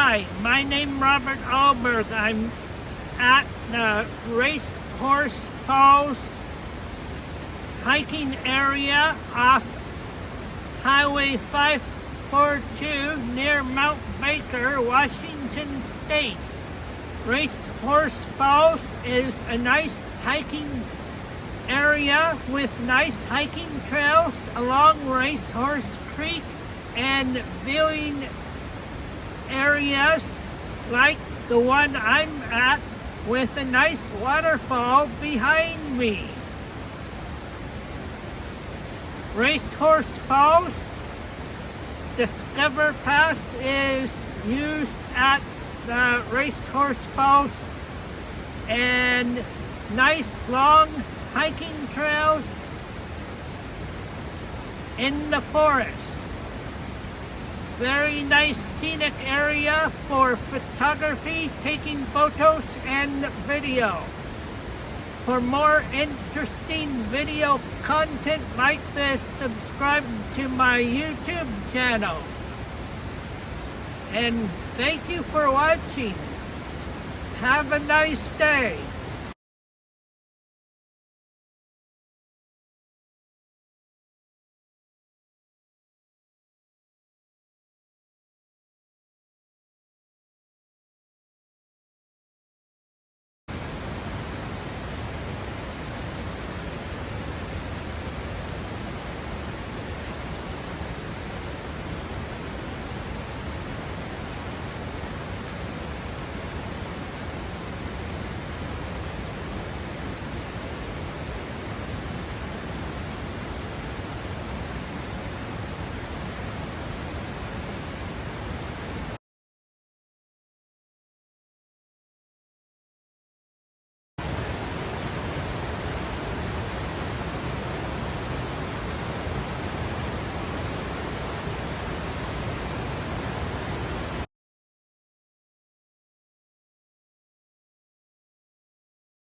Hi, my name is Robert Alberg. I'm at the Racehorse Falls hiking area off Highway 542 near Mount Baker, Washington State. Racehorse Falls is a nice hiking area with nice hiking trails along Racehorse Creek and viewing areas like the one I'm at with a nice waterfall behind me. Racehorse Falls Discover Pass is used at the Racehorse Falls, and nice long hiking trails in the forest. Very nice scenic area for photography, taking photos and video. For more interesting video content like this, subscribe to my YouTube channel. And thank you for watching. Have a nice day.